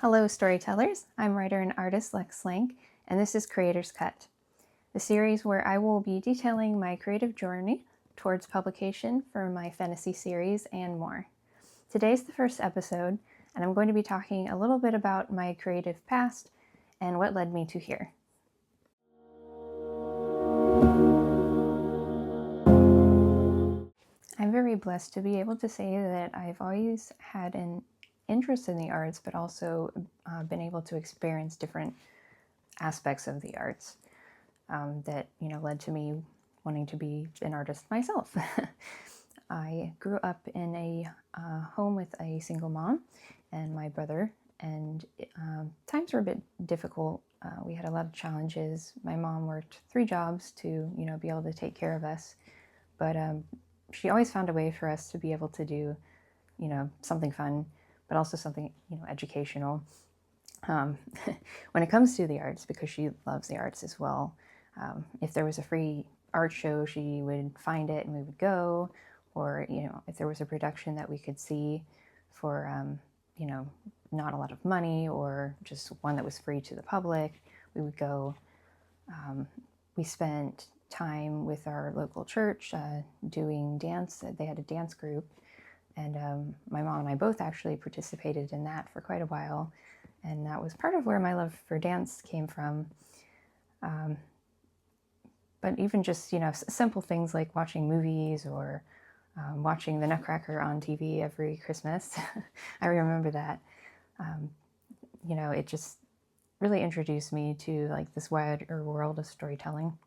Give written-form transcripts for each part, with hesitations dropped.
Hello, storytellers. I'm writer and artist Lex Lanc, and this is Creator's Cut, the series where I will be detailing my creative journey towards publication for my fantasy series and more. Today's the first episode, and I'm going to be talking a little bit about my creative past and what led me to here. I'm very blessed to be able to say that I've always had an interest in the arts, but also been able to experience different aspects of the arts that led to me wanting to be an artist myself. I grew up in a home with a single mom and my brother, and times were a bit difficult. We had a lot of challenges. My mom worked 3 jobs to be able to take care of us, but she always found a way for us to be able to do something fun, but also something educational. When it comes to the arts, because she loves the arts as well, if there was a free art show, she would find it and we would go. Or if there was a production that we could see for not a lot of money, or just one that was free to the public, we would go. We spent time with our local church doing dance. They had a dance group, and my mom and I both actually participated in that for quite a while, and that was part of where my love for dance came from. But even just simple things like watching movies or watching the Nutcracker on TV every Christmas. I remember that. It just really introduced me to like this wider world of storytelling.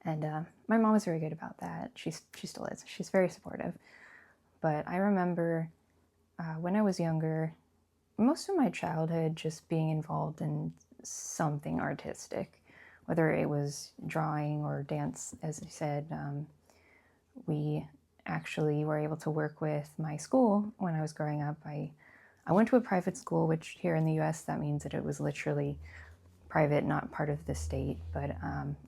And my mom was very good about that. She still is. She's very supportive. But I remember when I was younger, most of my childhood just being involved in something artistic, whether it was drawing or dance. As I said, we actually were able to work with my school when I was growing up. I went to a private school, which here in the US, that means that it was literally private, not part of the state, but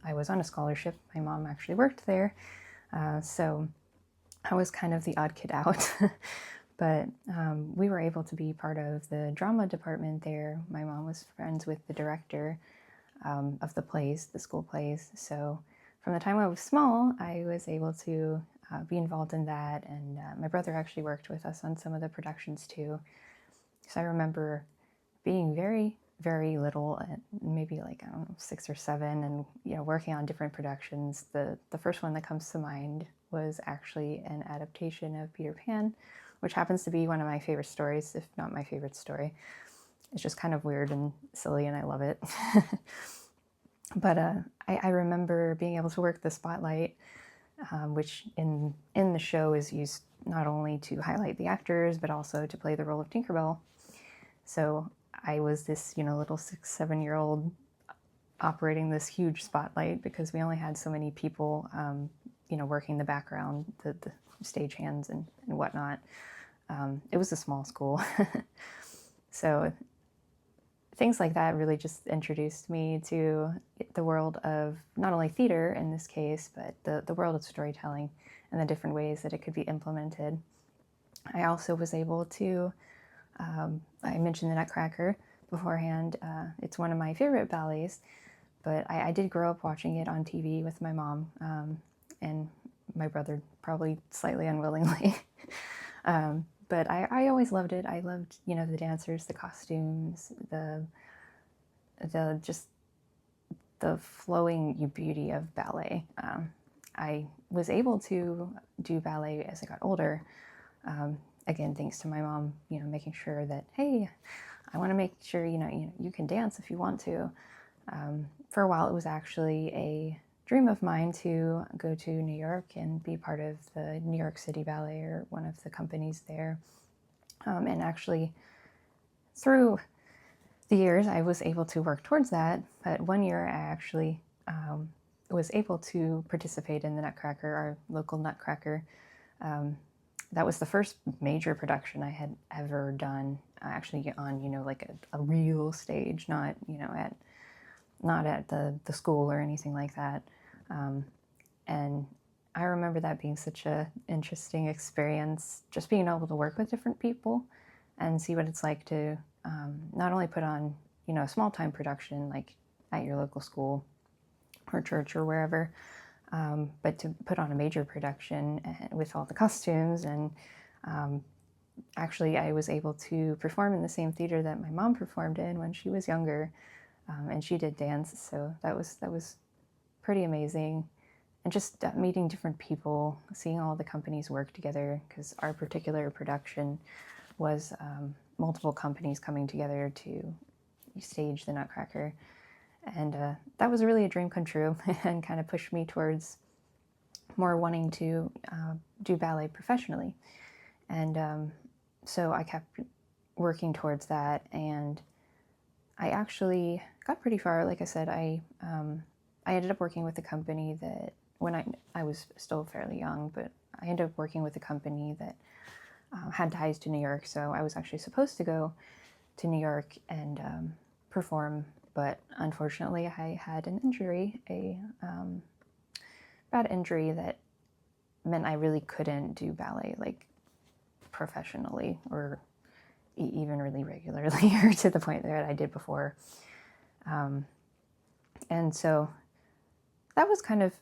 I was on a scholarship. My mom actually worked there, so I was kind of the odd kid out. But we were able to be part of the drama department there. My mom was friends with the director of the plays, the school plays. So from the time I was small, I was able to be involved in that. And my brother actually worked with us on some of the productions too. So I remember being very, very little, maybe like, I don't know, 6 or 7, and working on different productions. The first one that comes to mind was actually an adaptation of Peter Pan, which happens to be one of my favorite stories, if not my favorite story. It's just kind of weird and silly, and I love it. But I remember being able to work the spotlight, which in the show is used not only to highlight the actors, but also to play the role of Tinkerbell. So I was this, little 6, 7-year-old operating this huge spotlight because we only had so many people, working the background, the stage hands and whatnot. It was a small school. So things like that really just introduced me to the world of not only theater in this case, but the world of storytelling and the different ways that it could be implemented. I also was able to, I mentioned the Nutcracker beforehand. It's one of my favorite ballets, but I did grow up watching it on TV with my mom, and my brother probably slightly unwillingly. But I always loved it. I loved, the dancers, the costumes, the just the flowing beauty of ballet. I was able to do ballet as I got older. Again, thanks to my mom, making sure that, hey, I want to make sure, you can dance if you want to. For a while, it was actually a dream of mine to go to New York and be part of the New York City Ballet, or one of the companies there. And actually, through the years, I was able to work towards that. But one year, I actually was able to participate in the Nutcracker, our local Nutcracker. That was the first major production I had ever done, actually on, like a real stage, not, at the school or anything like that. And I remember that being such a interesting experience, just being able to work with different people and see what it's like to not only put on, a small-time production like at your local school or church or wherever, but to put on a major production with all the costumes. And actually, I was able to perform in the same theater that my mom performed in when she was younger, and she did dance, so that was pretty amazing. And just meeting different people, seeing all the companies work together, because our particular production was multiple companies coming together to stage the Nutcracker. And that was really a dream come true and kind of pushed me towards more wanting to do ballet professionally. And so I kept working towards that, and I actually got pretty far. Like I said, I ended up working with a company that, when I was still fairly young, but I ended up working with a company that had ties to New York, so I was actually supposed to go to New York and perform, but unfortunately I had an injury, a bad injury that meant I really couldn't do ballet like professionally or even really regularly or to the point that I did before. And so that was kind of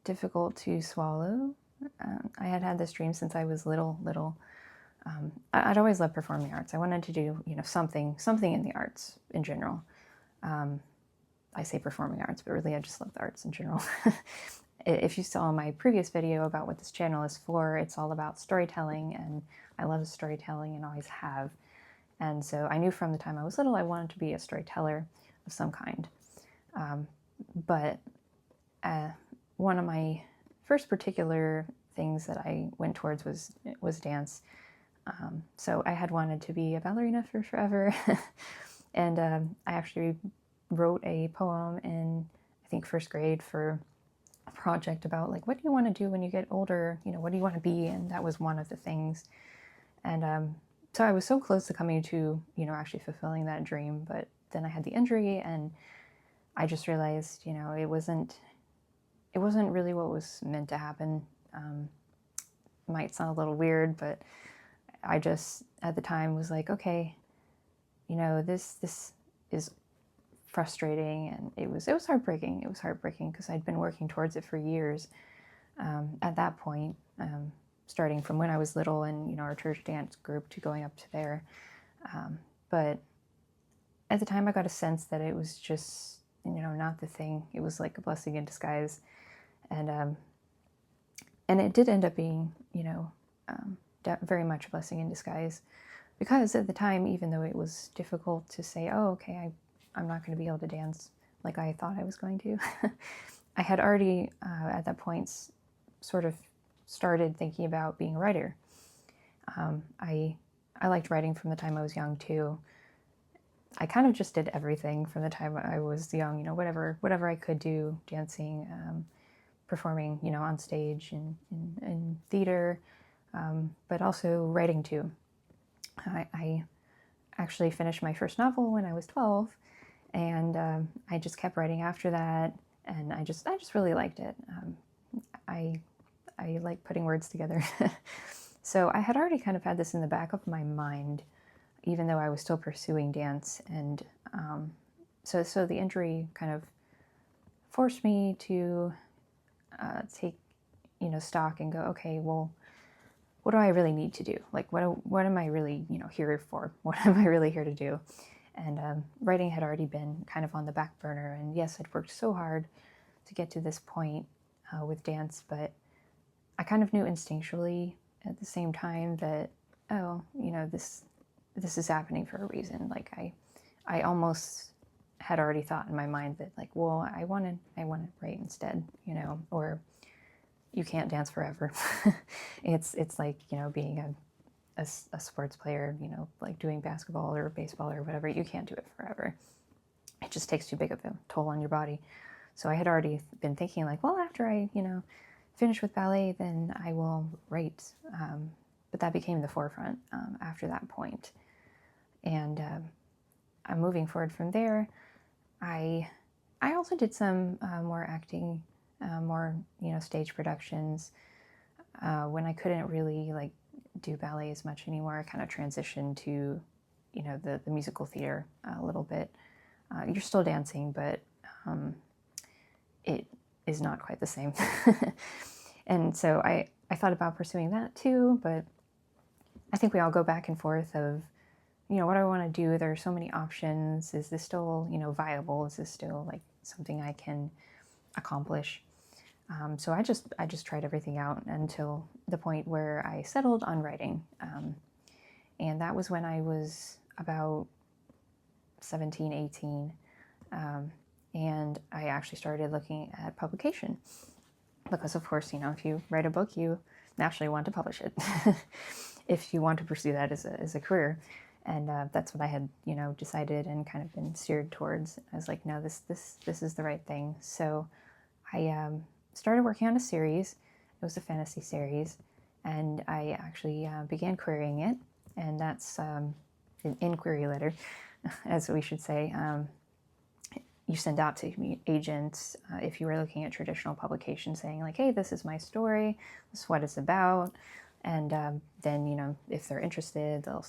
difficult to swallow. I had this dream since I was little. I'd always loved performing arts. I wanted to do, something in the arts in general. I say performing arts, but really I just love the arts in general. If you saw my previous video about what this channel is for, it's all about storytelling, and I love storytelling and always have. And so I knew from the time I was little I wanted to be a storyteller of some kind. But one of my first particular things that I went towards was dance. So I had wanted to be a ballerina for forever. And I actually wrote a poem in, I think, first grade for a project about, like, what do you want to do when you get older? What do you want to be? And that was one of the things. And so I was so close to coming to, actually fulfilling that dream. But then I had the injury, and I just realized, it wasn't really what was meant to happen. Might sound a little weird, but I just, at the time, was like, okay, this is frustrating, and it was heartbreaking. It was heartbreaking because I'd been working towards it for years. At that point, starting from when I was little and, our church dance group to going up to there. But at the time I got a sense that it was just, not the thing. It was like a blessing in disguise. And it did end up being, very much a blessing in disguise, because at the time, even though it was difficult to say, oh, okay, I'm not going to be able to dance like I thought I was going to, I had already, at that point, sort of started thinking about being a writer. I liked writing from the time I was young, too. I kind of just did everything from the time I was young, whatever I could do, dancing, performing, on stage and in theater, but also writing, too. I actually finished my first novel when I was 12, and I just kept writing after that, and I just really liked it. I like putting words together. So I had already kind of had this in the back of my mind, even though I was still pursuing dance. And so the injury kind of forced me to take, stock and go, okay, well, what do I really need to do? Like, what am I really, here for? What am I really here to do? And writing had already been kind of on the back burner. And yes, I'd worked so hard to get to this point with dance, but I kind of knew instinctually at the same time that, oh, this is happening for a reason. Like, I almost had already thought in my mind that, like, well, I want to write instead, or you can't dance forever. It's like, being a sports player, like doing basketball or baseball or whatever. You can't do it forever. It just takes too big of a toll on your body. So I had already been thinking, like, well, after I, finish with ballet, then I will write. But that became the forefront after that point. And I'm moving forward from there. I also did some more acting, more, stage productions. When I couldn't really, like, do ballet as much anymore, I kind of transitioned to you know, the musical theater a little bit. You're still dancing, but it is not quite the same. And so I thought about pursuing that too, but I think we all go back and forth of, you know, what do I want to do? There are so many options. Is this still, you know, viable? Is this still like something I can accomplish? So I just tried everything out until the point where I settled on writing. And that was when I was about 17, 18. And I actually started looking at publication. Because of course, you know, if you write a book, you naturally want to publish it. If you want to pursue that as a career. And that's what I had, you know, decided and kind of been steered towards. I was like, no, this is the right thing. So I started working on a series. It was a fantasy series, and I actually began querying it, and that's an inquiry letter, as we should say. You send out to agents if you were looking at traditional publications, saying like, hey, this is my story, this is what it's about, and then, you know, if they're interested, they'll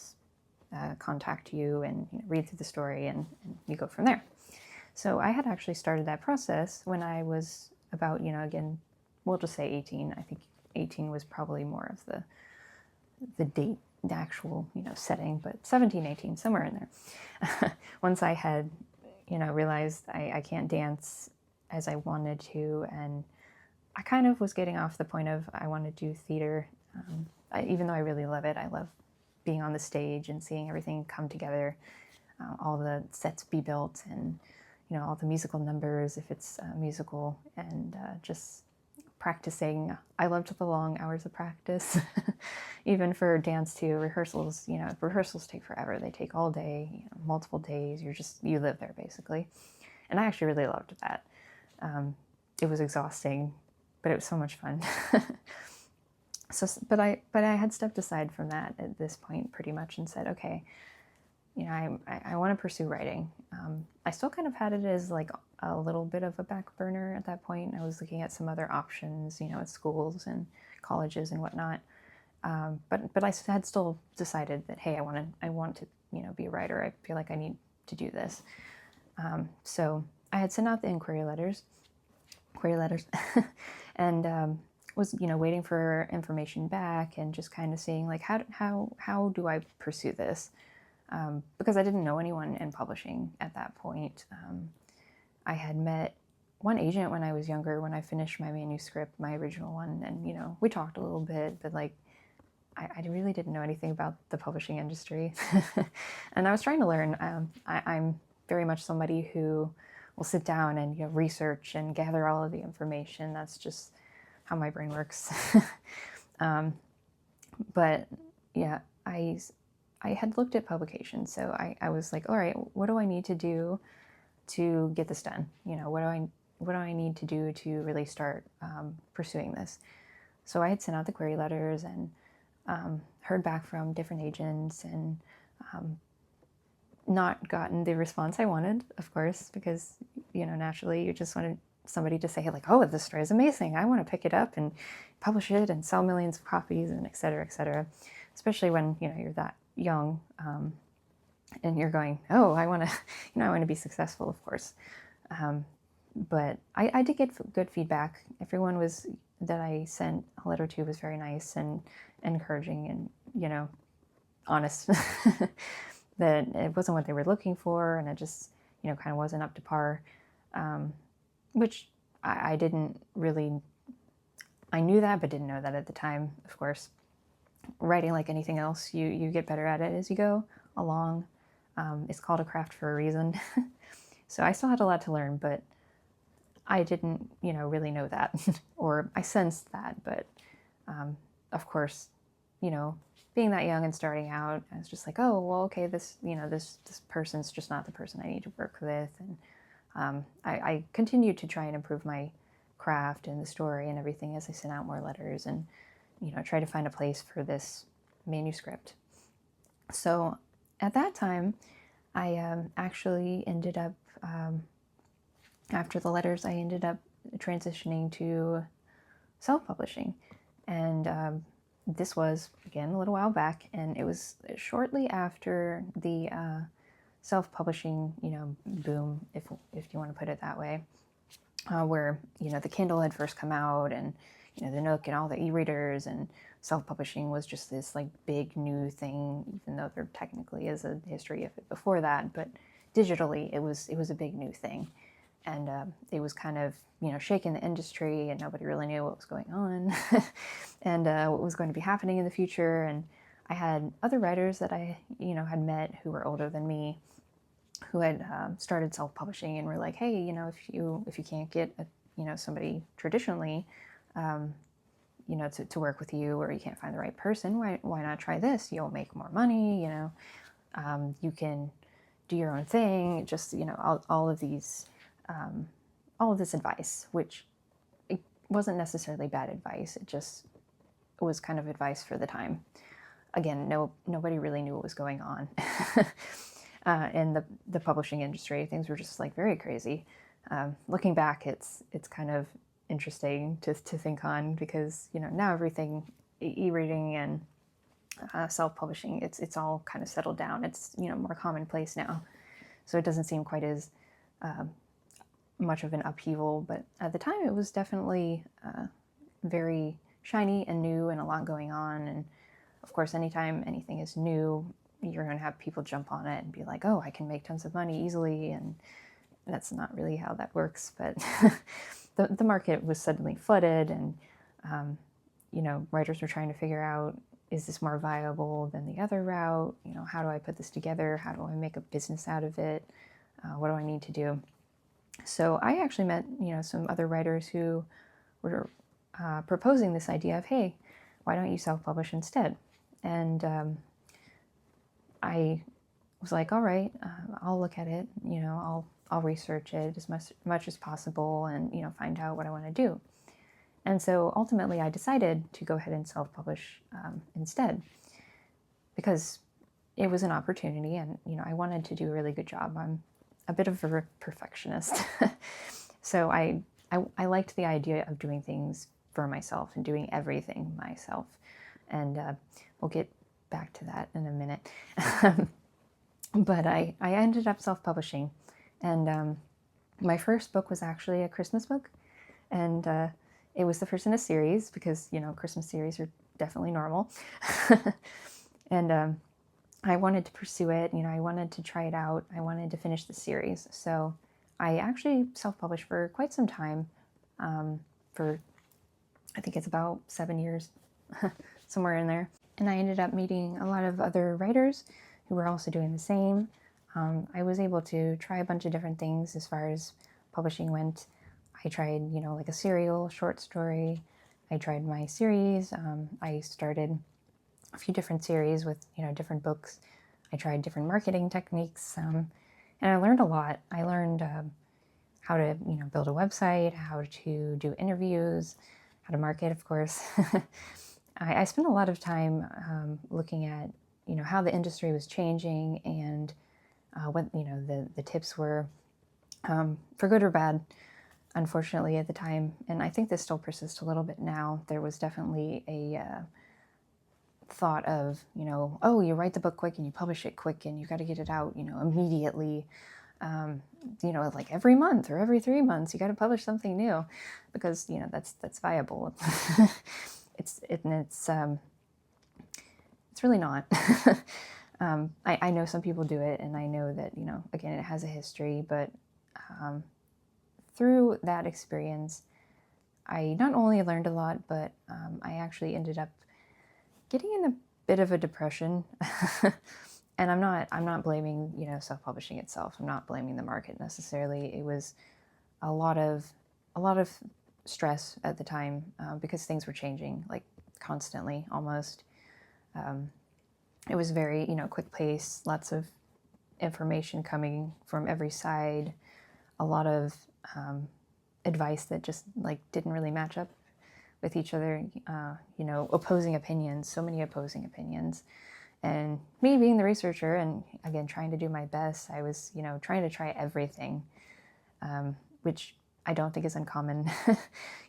contact you and, you know, read through the story, and you go from there. So I had actually started that process when I was about, you know, again, we'll just say 18. I think 18 was probably more of the date, the actual, you know, setting, but 17, 18, somewhere in there. Once I had, you know, realized I can't dance as I wanted to, and I kind of was getting off the point of I want to do theater. Even though I really love it, I love being on the stage and seeing everything come together, all the sets be built, and, you know, all the musical numbers if it's a musical, and just practicing. I loved the long hours of practice. Even for dance too, rehearsals, you know, rehearsals take forever. They take all day, you know, multiple days. You live there basically. And I actually really loved that. It was exhausting, but it was so much fun. So, but I had stepped aside from that at this point pretty much and said, okay, you know, I want to pursue writing. I still kind of had it as like a little bit of a back burner at that point. I was looking at some other options, you know, at schools and colleges and whatnot. But I had still decided that, hey, I want to, you know, be a writer. I feel like I need to do this. So I had sent out the query letters, and was, you know, waiting for information back and just kind of seeing like how do I pursue this, because I didn't know anyone in publishing at that point. I had met one agent when I was younger, when I finished my manuscript, my original one, and, you know, we talked a little bit, but like I really didn't know anything about the publishing industry. And I was trying to learn. I'm very much somebody who will sit down and, you know, research and gather all of the information. That's just how my brain works. But yeah, I had looked at publications, so I was like, all right, what do I need to do to get this done? You know, what do I need to do to really start pursuing this? So I had sent out the query letters and heard back from different agents, and not gotten the response I wanted, of course, because, you know, naturally you just wanted somebody to say like, oh, this story is amazing, I want to pick it up and publish it and sell millions of copies, and et cetera, especially when, you know, you're that young, and you're going, oh, I want to, you know, I want to be successful, of course. But I did get good feedback. Everyone that I sent a letter to was very nice and encouraging and, you know, honest. That it wasn't what they were looking for, and it just, you know, kind of wasn't up to par, which I didn't really, I knew that, but didn't know that at the time, of course. Writing, like anything else, you get better at it as you go along. It's called a craft for a reason. So I still had a lot to learn, but I didn't, you know, really know that, or I sensed that, but of course, you know, being that young and starting out, I was just like, oh, well, okay, this, you know, this person's just not the person I need to work with, and I continued to try and improve my craft and the story and everything as I sent out more letters, and, you know, try to find a place for this manuscript. So at that time, I actually ended up, after the letters, I ended up transitioning to self-publishing. And this was, again, a little while back, and it was shortly after the self-publishing, boom, if you want to put it that way, where, the Kindle had first come out, and, the Nook and all the e-readers, and self-publishing was just this like big new thing, even though there technically is a history of it before that, but digitally it was a big new thing. And it was kind of, shaking the industry, and nobody really knew what was going on and what was going to be happening in the future. And I had other writers that I, had met who were older than me, who had started self-publishing, and were like, hey, if you can't get somebody traditionally, to work with you, or you can't find the right person, why not try this? You'll make more money, you can do your own thing, just, all of these, all of this advice, which it wasn't necessarily bad advice. It just was kind of advice for the time. Again, nobody really knew what was going on in the publishing industry. Things were just like very crazy. Looking back, it's kind of interesting to think on, because now everything, e-reading and self-publishing, it's all kind of settled down. It's more commonplace now, so it doesn't seem quite as much of an upheaval. But at the time, it was definitely very shiny and new, and a lot going on. And of course, anytime anything is new, you're going to have people jump on it and be like, oh, I can make tons of money easily. And that's not really how that works. But the market was suddenly flooded, and writers were trying to figure out, is this more viable than the other route? How do I put this together? How do I make a business out of it? What do I need to do? So I actually met, some other writers who were proposing this idea of, hey, why don't you self-publish instead? And I was like, all right, I'll look at it. I'll research it as much as possible, and find out what I want to do. And so ultimately, I decided to go ahead and self-publish instead, because it was an opportunity, and I wanted to do a really good job. I'm a bit of a perfectionist, so I liked the idea of doing things for myself and doing everything myself. And we'll get back to that in a minute. But I ended up self-publishing, and my first book was actually a Christmas book, and it was the first in a series, because Christmas series are definitely normal. And I wanted to pursue it. I wanted to try it out. I wanted to finish the series. So I actually self-published for quite some time, for I think it's about 7 years, somewhere in there. And I ended up meeting a lot of other writers who were also doing the same. I was able to try a bunch of different things as far as publishing went. I tried, like a serial short story. I tried my series. I started a few different series with, different books. I tried different marketing techniques, and I learned a lot. I learned how to, build a website, how to do interviews, how to market, of course. I spent a lot of time looking at, how the industry was changing, and what, the tips were, for good or bad, unfortunately, at the time. And I think this still persists a little bit now. There was definitely a thought of, oh, you write the book quick and you publish it quick, and you got to get it out, immediately. Like every month or every 3 months, you got to publish something new, because that's viable. It's really not. I know some people do it, and I know that again, it has a history, but through that experience, I not only learned a lot, but I actually ended up getting in a bit of a depression. And I'm not blaming self-publishing itself. I'm not blaming the market necessarily. It was a lot of stress at the time, because things were changing like constantly, almost. It was very quick pace, lots of information coming from every side, a lot of advice that just didn't really match up with each other. Opposing opinions, so many opposing opinions. And me being the researcher and, again, trying to do my best, I was, trying to try everything, which I don't think is uncommon,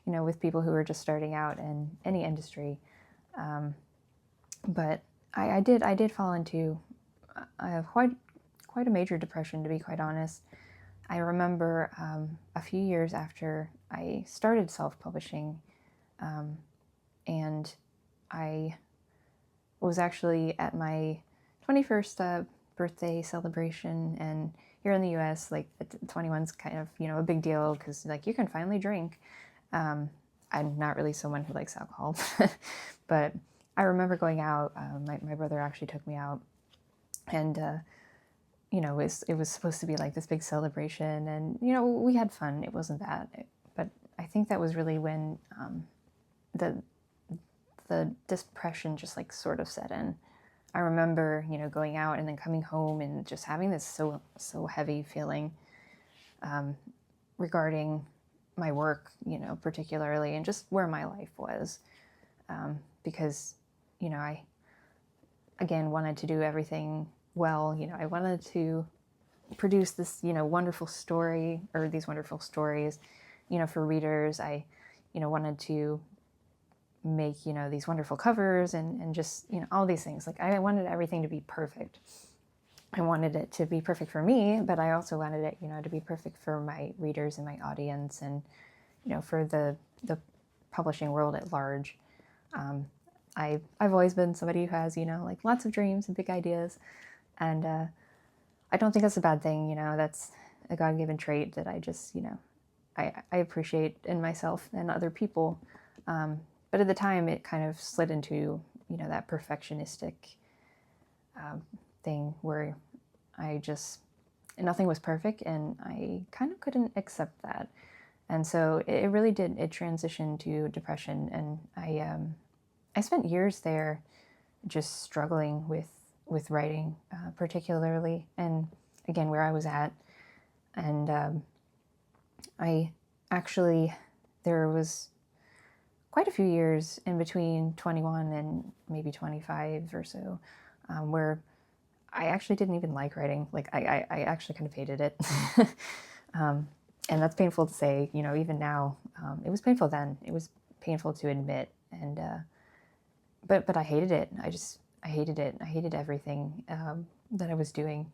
with people who are just starting out in any industry. But I did fall into quite a major depression, to be quite honest. I remember a few years after I started self-publishing, and I was actually at my 21st birthday celebration, and here in the US, like 21's kind of, a big deal because like you can finally drink. I'm not really someone who likes alcohol, but I remember going out. My brother actually took me out, and it was supposed to be like this big celebration, and we had fun. It wasn't that, but I think that was really when the depression just like sort of set in. I remember, going out and then coming home and just having this so heavy feeling regarding my work, particularly, and just where my life was, because, I again wanted to do everything well. I wanted to produce this, wonderful story, or these wonderful stories, for readers. I, wanted to make, these wonderful covers and just, all these things. Like I wanted everything to be perfect. I wanted it to be perfect for me, but I also wanted it, to be perfect for my readers and my audience, and, for the publishing world at large. I've always been somebody who has, like lots of dreams and big ideas, and I don't think that's a bad thing. That's a God-given trait that I just, I appreciate in myself and other people. But at the time, it kind of slid into, that perfectionistic thing where nothing was perfect, and I kind of couldn't accept that. And so it really did, it transitioned to depression, and I spent years there just struggling with writing, particularly, and again, where I was at. And I actually, there was quite a few years in between 21 and maybe 25 or so, where I actually didn't even like writing. Like I actually kind of hated it. And that's painful to say, even now. It was painful then. It was painful to admit. And but I hated it. I hated it. I hated everything that I was doing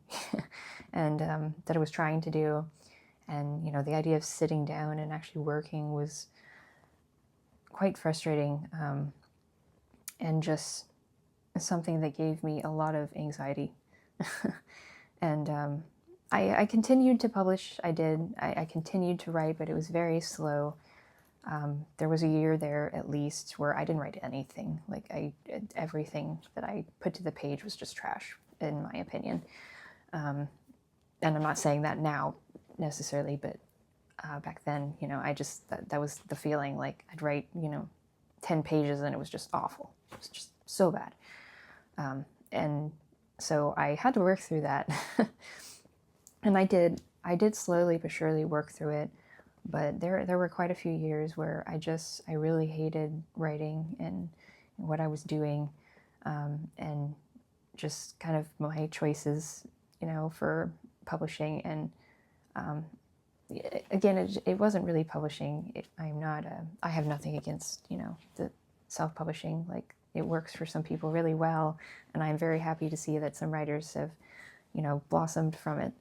and that I was trying to do. And, the idea of sitting down and actually working was quite frustrating, and just something that gave me a lot of anxiety. And I continued to publish. I continued to write, but it was very slow. There was a year there at least where I didn't write anything. Like everything that I put to the page was just trash, in my opinion. And I'm not saying that now necessarily, but back then, I just, that was the feeling. Like I'd write, 10 pages and it was just awful. It was just so bad. And so I had to work through that. And I did slowly but surely work through it. But there were quite a few years where I really hated writing and what I was doing, and just kind of my choices, for publishing. And again, it wasn't really publishing. I have nothing against, the self-publishing. Like it works for some people really well, and I'm very happy to see that some writers have, blossomed from it.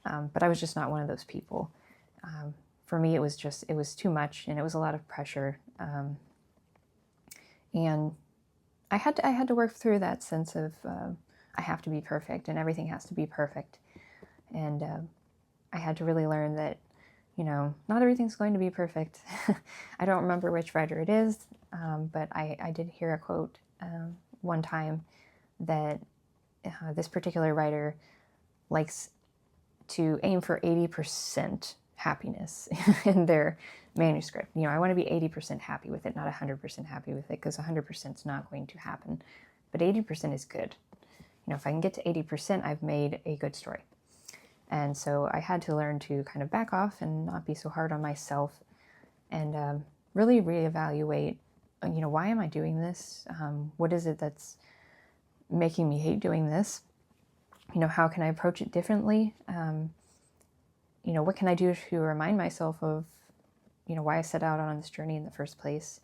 But I was just not one of those people. For me, it was too much, and it was a lot of pressure. And I had to work through that sense of I have to be perfect, and everything has to be perfect. And I had to really learn that, not everything's going to be perfect. I don't remember which writer it is, but I did hear a quote one time that this particular writer likes to aim for 80% happiness in their manuscript. I want to be 80% happy with it, not 100% happy with it, because 100% is not going to happen. But 80% is good. If I can get to 80%, I've made a good story. And so I had to learn to kind of back off and not be so hard on myself, and really reevaluate, why am I doing this? What is it that's making me hate doing this? How can I approach it differently? What can I do to remind myself of, why I set out on this journey in the first place?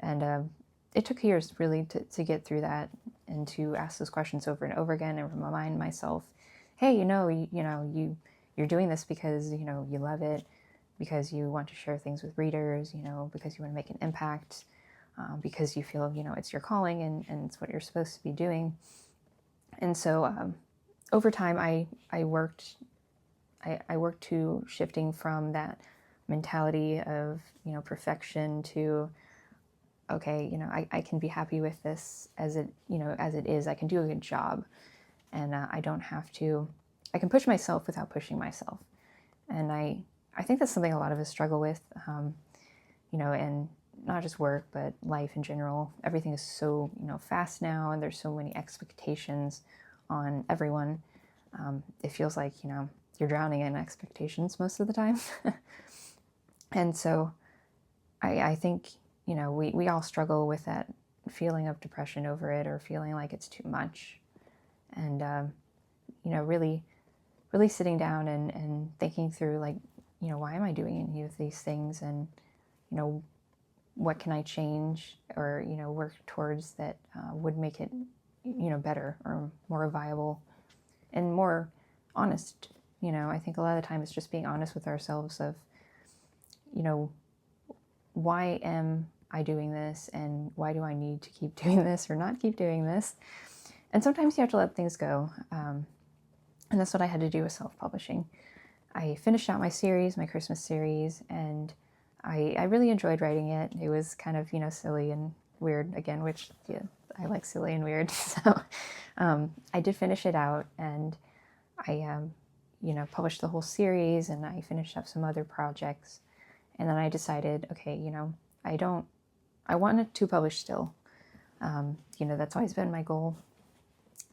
And it took years really to get through that. and to ask those questions over and over again and remind myself, hey, you're doing this because, you love it, because you want to share things with readers, because you want to make an impact, because you feel, it's your calling and it's what you're supposed to be doing. And so over time, I worked to shifting from that mentality of, perfection to, okay, I can be happy with this as it is. I can do a good job, and I don't have to. I can push myself without pushing myself, and I think that's something a lot of us struggle with, and not just work, but life in general. Everything is so, fast now, and there's so many expectations on everyone. It feels like, you're drowning in expectations most of the time. And so I think, we all struggle with that feeling of depression over it, or feeling like it's too much. And, really sitting down and thinking through, like, why am I doing any of these things? And, what can I change or, work towards that would make it, better or more viable and more honest. I think a lot of the time it's just being honest with ourselves of, why am I doing this, and why do I need to keep doing this or not keep doing this? And sometimes you have to let things go. And that's what I had to do with self-publishing. I finished out my series, my Christmas series, and I really enjoyed writing it. It was kind of, silly and weird again, which, yeah, I like silly and weird. So I did finish it out, and I, published the whole series, and I finished up some other projects. And then I decided, okay, I wanted to publish still. That's always been my goal.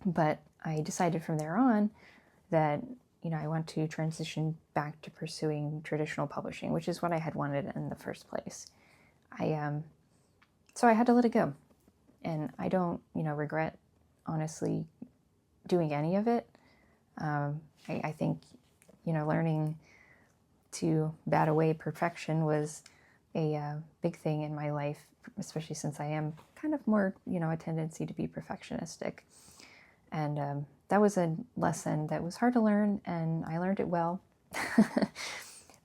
But I decided from there on that, I want to transition back to pursuing traditional publishing, which is what I had wanted in the first place. So I had to let it go. And I don't, regret, honestly, doing any of it. I think, learning to bat away perfection was a big thing in my life, especially since I am kind of more, a tendency to be perfectionistic. And that was a lesson that was hard to learn, and I learned it well.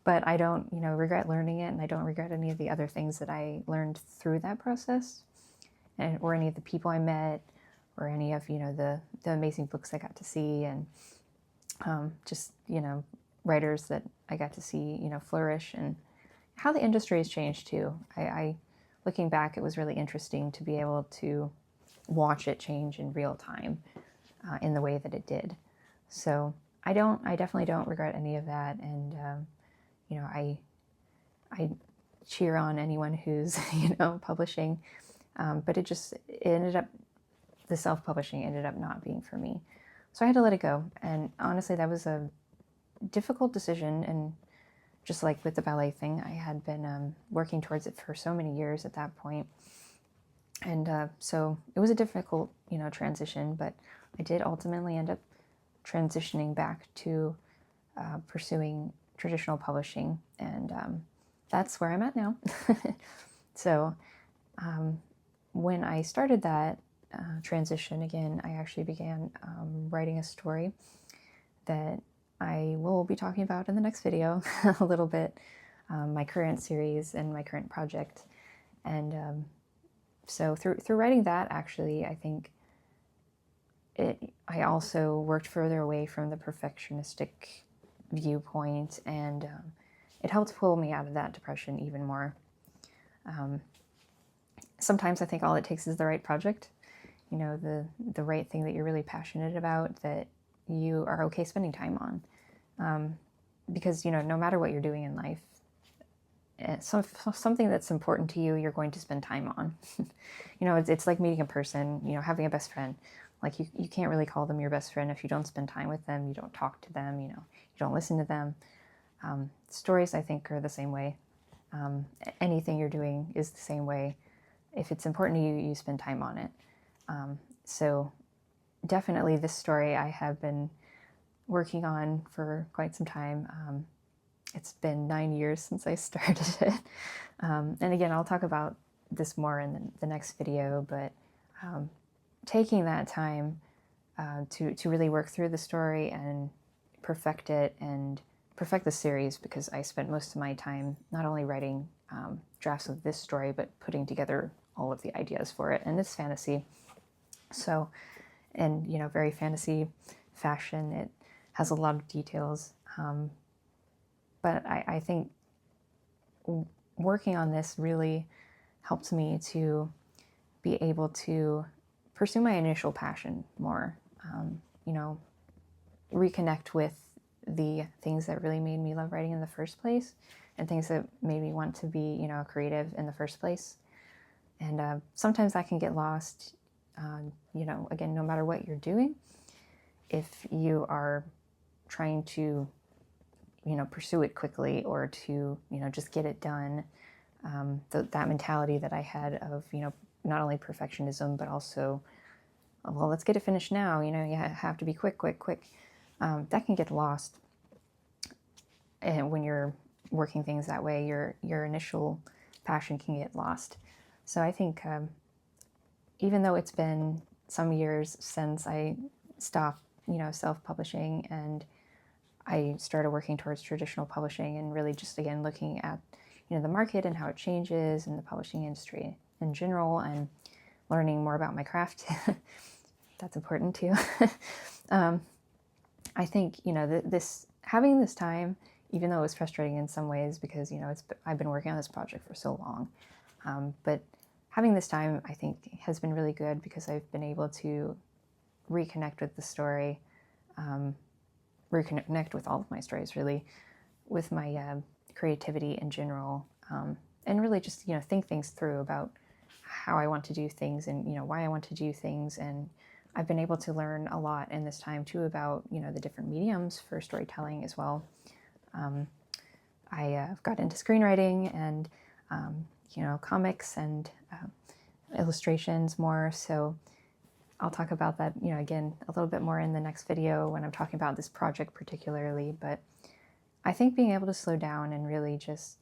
But I don't, regret learning it, and I don't regret any of the other things that I learned through that process, or any of the people I met, or any of, the amazing books I got to see, and just, writers that I got to see, flourish, and how the industry has changed too. I looking back, it was really interesting to be able to watch it change in real time in the way that it did. So I definitely don't regret any of that. And, I cheer on anyone who's, publishing. But it ended up, the self-publishing ended up not being for me. So I had to let it go. And honestly, that was a difficult decision. And just like with the ballet thing, I had been working towards it for so many years at that point. And so it was a difficult, transition, but I did ultimately end up transitioning back to pursuing traditional publishing. And that's where I'm at now. So when I started that transition again, I actually began writing a story that I will be talking about in the next video a little bit, my current series and my current project. And so through writing that, actually, I think I also worked further away from the perfectionistic viewpoint, and it helped pull me out of that depression even more. Sometimes I think all it takes is the right project, the right thing that you're really passionate about, that you are okay spending time on. Because, no matter what you're doing in life, something that's important to you, you're going to spend time on. It's like meeting a person, having a best friend. Like you can't really call them your best friend if you don't spend time with them, you don't talk to them, you don't listen to them. Stories, I think, are the same way. Anything you're doing is the same way. If it's important to you, you spend time on it. So definitely this story I have been working on for quite some time. It's been 9 years since I started it. And again, I'll talk about this more in the next video, but taking that time to really work through the story and perfect it and perfect the series, because I spent most of my time not only writing drafts of this story, but putting together all of the ideas for it. And it's fantasy. So, and, you know, very fantasy fashion. It has a lot of details. But I think working on this really helped me to be able to pursue my initial passion more, you know, reconnect with the things that really made me love writing in the first place, and things that made me want to be, you know, creative in the first place. And sometimes that can get lost, you know, again, no matter what you're doing, if you are trying to, you know, pursue it quickly, or to, you know, just get it done. That mentality that I had of, you know, not only perfectionism, but also, well, let's get it finished now. You know, you have to be quick. That can get lost. And when you're working things that way, your initial passion can get lost. So I think even though it's been some years since I stopped, you know, self-publishing, and I started working towards traditional publishing, and really just, again, looking at, you know, the market and how it changes, and the publishing industry in general, and learning more about my craft. That's important too. I think, you know, having this time, even though it was frustrating in some ways, because, you know, I've been working on this project for so long, but having this time, I think, has been really good, because I've been able to reconnect with the story, reconnect with all of my stories, really, with my creativity in general, and really just, you know, think things through about how I want to do things, and, you know, why I want to do things. And I've been able to learn a lot in this time too about, you know, the different mediums for storytelling as well. I got into screenwriting and, you know, comics and illustrations more. So I'll talk about that, you know, again, a little bit more in the next video when I'm talking about this project particularly. But I think being able to slow down and really just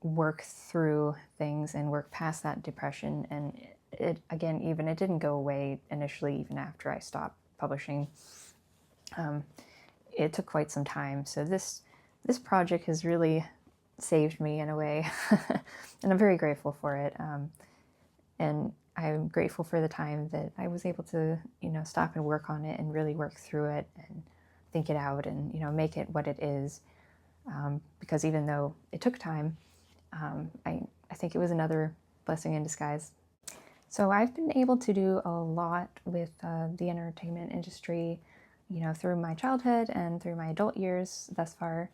work through things and work past that depression, and it didn't go away initially, even after I stopped publishing. It took quite some time. So this project has really saved me in a way, and I'm very grateful for it. And I'm grateful for the time that I was able to, you know, stop and work on it, and really work through it, and think it out, and, you know, make it what it is. Because even though it took time, I think it was another blessing in disguise. So I've been able to do a lot with the entertainment industry, you know, through my childhood and through my adult years thus far,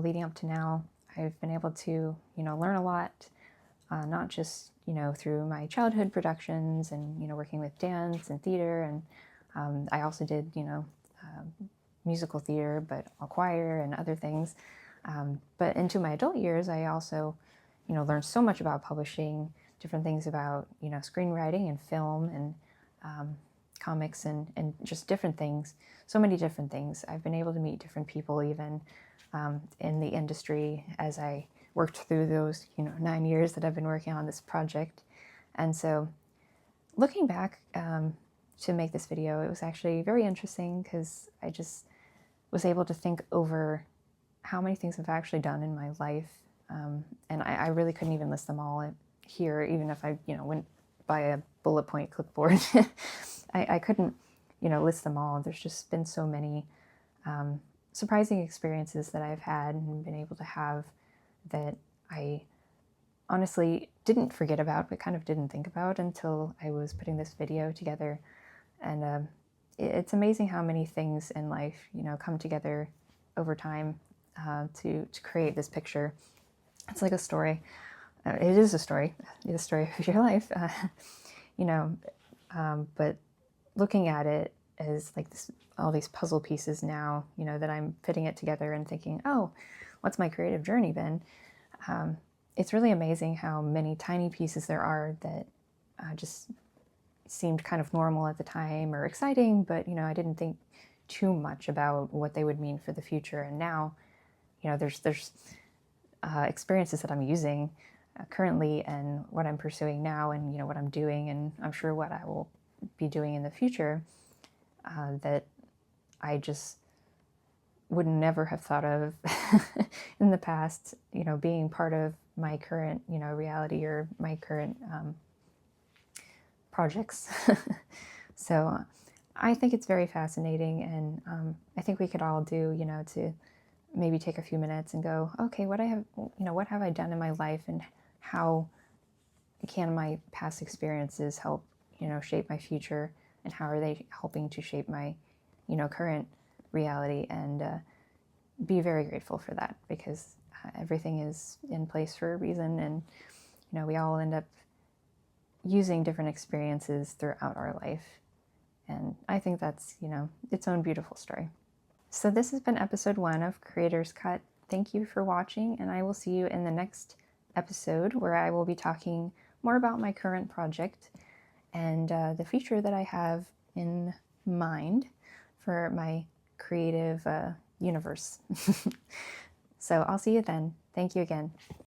leading up to now. I've been able to, you know, learn a lot, not just, you know, through my childhood productions and, you know, working with dance and theater. And I also did, you know, musical theater, but a choir and other things. But into my adult years, I also, you know, learned so much about publishing, different things about, you know, screenwriting and film and comics and just different things, so many different things. I've been able to meet different people even in the industry as I worked through those, you know, 9 years that I've been working on this project. And so looking back to make this video, it was actually very interesting, because I just was able to think over how many things I've actually done in my life. And I really couldn't even list them all here, even if I, you know, went by a bullet point clipboard. I couldn't, you know, list them all. There's just been so many surprising experiences that I've had and been able to have that I honestly didn't forget about, but kind of didn't think about until I was putting this video together. And it's amazing how many things in life, you know, come together over time to create this picture. It's like a story. It is a story. It's a story of your life, you know. But looking at it as like this, all these puzzle pieces now, you know, that I'm fitting it together and thinking, oh, what's my creative journey been? It's really amazing how many tiny pieces there are that just seemed kind of normal at the time or exciting, but, you know, I didn't think too much about what they would mean for the future. And now, you know, there's experiences that I'm using currently, and what I'm pursuing now, and, you know, what I'm doing, and I'm sure what I will be doing in the future that I just would never have thought of in the past, being part of my current, reality or my current projects. So I think it's very fascinating, and I think we could all do, to maybe take a few minutes and go, okay, what have I done in my life, and how can my past experiences help, shape my future, and how are they helping to shape my, current reality, and be very grateful for that, because everything is in place for a reason, and, we all end up using different experiences throughout our life. And I think that's, its own beautiful story. So this has been episode 1 of Creator's Cut. Thank you for watching, and I will see you in the next episode, where I will be talking more about my current project and the future that I have in mind for my creative universe. So I'll see you then. Thank you again.